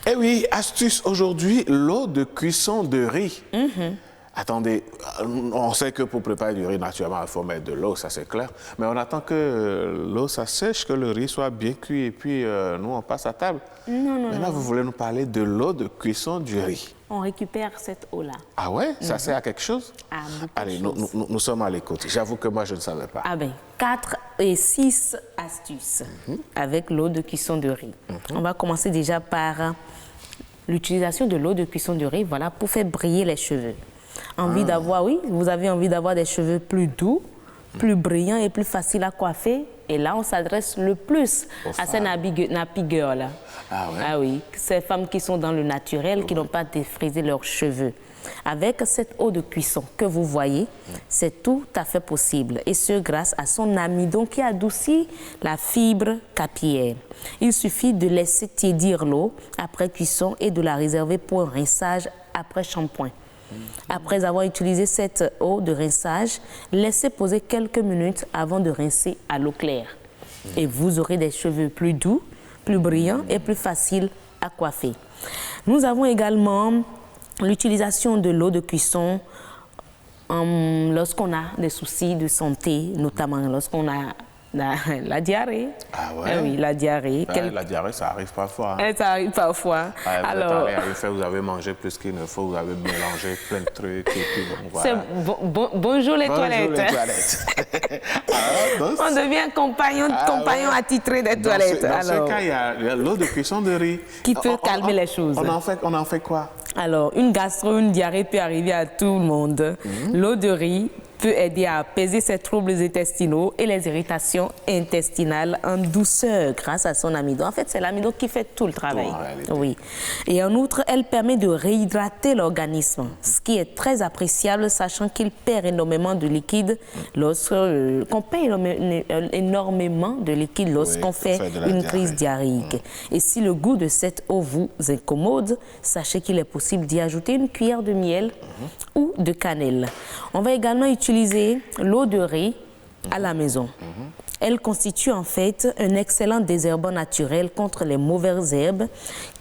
Eh oui, astuce aujourd'hui, l'eau de cuisson de riz. Attendez, on sait que pour préparer du riz, naturellement, il faut mettre de l'eau, ça c'est clair. Mais on attend que l'eau s'assèche, que le riz soit bien cuit et puis nous, on passe à table. Non. Maintenant, vous voulez nous parler de l'eau de cuisson du riz. On récupère cette eau-là. Ah ouais? Ça sert à quelque chose? Ah, beaucoup Allez, de choses. nous sommes à l'écoute. J'avoue que moi, je ne savais pas. Ah ben, 4 et 6 astuces avec l'eau de cuisson de riz. On va commencer déjà par l'utilisation de l'eau de cuisson de riz, voilà, pour faire briller les cheveux. Envie d'avoir, oui, vous avez envie d'avoir des cheveux plus doux, plus brillants et plus faciles à coiffer. Et là, on s'adresse le plus à ces nappy girls. Ah ouais? Ah oui, ces femmes qui sont dans le naturel, qui n'ont pas défrisé leurs cheveux. Avec cette eau de cuisson que vous voyez, c'est tout à fait possible. Et ce, grâce à son amidon qui adoucit la fibre capillaire. Il suffit de laisser tiédir l'eau après cuisson et de la réserver pour un rinçage après shampoing. Après avoir utilisé cette eau de rinçage, laissez poser quelques minutes avant de rincer à l'eau claire. Et vous aurez des cheveux plus doux, plus brillants et plus faciles à coiffer. Nous avons également l'utilisation de l'eau de cuisson lorsqu'on a des soucis de santé, notamment lorsqu'on a la diarrhée. Ah ouais? Oui, la diarrhée. La diarrhée, ça arrive parfois. Hein? Ça arrive parfois. Ouais, Alors, vous avez mangé plus qu'il ne faut, vous avez mélangé plein de trucs. Et puis, bon, voilà. Bonjour les Bonjour toilettes. les toilettes. On devient compagnon ouais. attitré des Dans toilettes. ce cas, il y a l'eau de cuisson de riz. Qui peut calmer les choses. On en fait quoi? Alors, une gastro, une diarrhée peut arriver à tout le monde. L'eau de riz peut aider à apaiser ces troubles intestinaux et les irritations intestinales en douceur grâce à son amidon. En fait, c'est l'amidon qui fait tout le travail. Oui. Et en outre, elle permet de réhydrater l'organisme, ce qui est très appréciable, sachant qu'il perd énormément de liquide lorsqu'on perd énormément de liquide lorsqu'on fait une crise diarrhéique. Et si le goût de cette eau vous incommode, sachez qu'il est possible d'y ajouter une cuillère de miel ou de cannelle. On va également utiliser l'eau de riz à la maison. Elle constitue en fait un excellent désherbant naturel contre les mauvaises herbes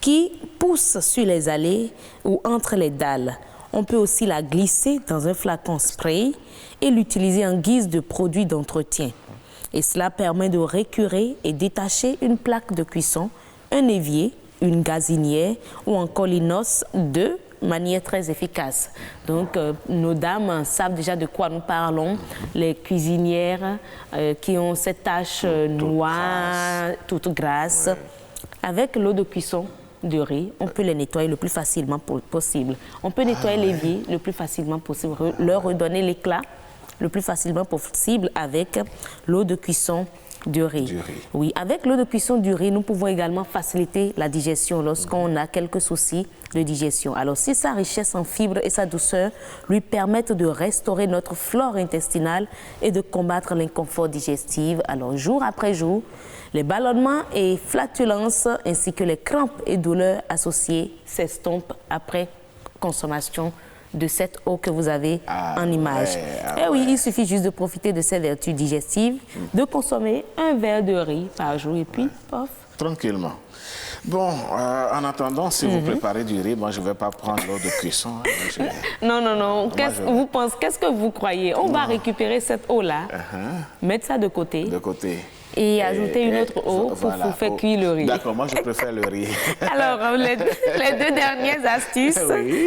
qui poussent sur les allées ou entre les dalles. On peut aussi la glisser dans un flacon spray et l'utiliser en guise de produit d'entretien. Et cela permet de récurer et détacher une plaque de cuisson, un évier, une gazinière ou encore l'inox de manière très efficace. Donc, nos dames savent déjà de quoi nous parlons. Les cuisinières qui ont cette tache noire, toute grasse. Avec l'eau de cuisson de riz, on peut les nettoyer le plus facilement possible. On peut nettoyer l'évier le plus facilement possible, leur redonner l'éclat le plus facilement possible avec l'eau de cuisson du riz. Oui, avec l'eau de cuisson du riz, nous pouvons également faciliter la digestion lorsqu'on a quelques soucis de digestion. Alors, si sa richesse en fibres et sa douceur lui permettent de restaurer notre flore intestinale et de combattre l'inconfort digestif, alors jour après jour, les ballonnements et flatulences ainsi que les crampes et douleurs associées s'estompent après consommation de cette eau que vous avez en image. Oui, il suffit juste de profiter de ses vertus digestives, de consommer un verre de riz par jour et puis, pof. Tranquillement. Bon, en attendant, si vous préparez du riz, moi, je ne vais pas prendre l'eau de cuisson. Non. Qu'est-ce que vous croyez? On va récupérer cette eau-là, mettre ça de côté. Et ajouter une autre eau pour faire cuire le riz. D'accord, moi je préfère le riz. Alors, les deux dernières astuces,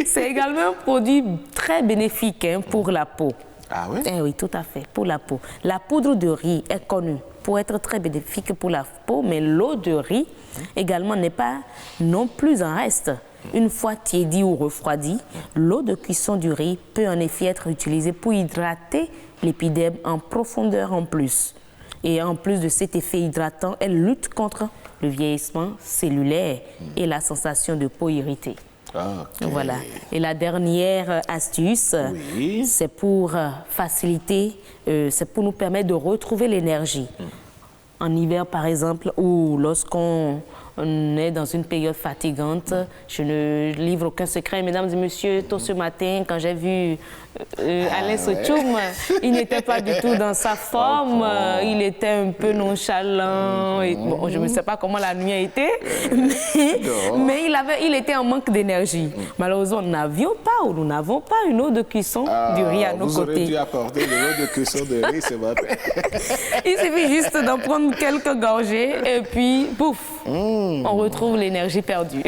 c'est également un produit très bénéfique pour la peau. Ah oui? Oui, tout à fait, pour la peau. La poudre de riz est connue pour être très bénéfique pour la peau, mais l'eau de riz également n'est pas non plus en reste. Une fois tiédie ou refroidie, l'eau de cuisson du riz peut en effet être utilisée pour hydrater l'épiderme en profondeur en plus. Et en plus de cet effet hydratant, elle lutte contre le vieillissement cellulaire et la sensation de peau irritée. Voilà. Et la dernière astuce, c'est pour faciliter, c'est pour nous permettre de retrouver l'énergie. En hiver, par exemple, ou lorsqu'on on est dans une période fatigante. Je ne livre aucun secret, mesdames et messieurs. Tôt ce matin, quand j'ai vu Alain Sochoum, il n'était pas du tout dans sa forme. Il était un peu nonchalant. Et, bon, je ne sais pas comment la nuit a été, mais il était en manque d'énergie. Malheureusement, nous n'avons pas une eau de cuisson du riz à nos vous côtés. Vous aurez dû apporter de l'eau de cuisson de riz ce matin. Il suffit juste d'en prendre quelques gorgées et puis, pouf, on retrouve l'énergie perdue.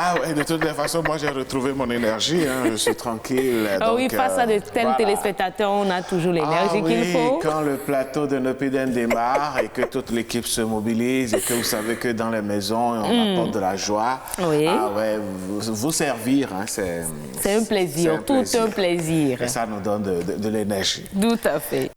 Ah ouais, de toutes les façons, moi j'ai retrouvé mon énergie, hein, je suis tranquille. Donc, oui, face à de tels téléspectateurs, on a toujours l'énergie qu'il faut. Quand le plateau de Nopiden démarre et que toute l'équipe se mobilise et que vous savez que dans les maisons, on apporte de la joie. Oui. Ah ouais, vous servir, hein, c'est un plaisir, tout un plaisir. Et ça nous donne de l'énergie. Tout à fait.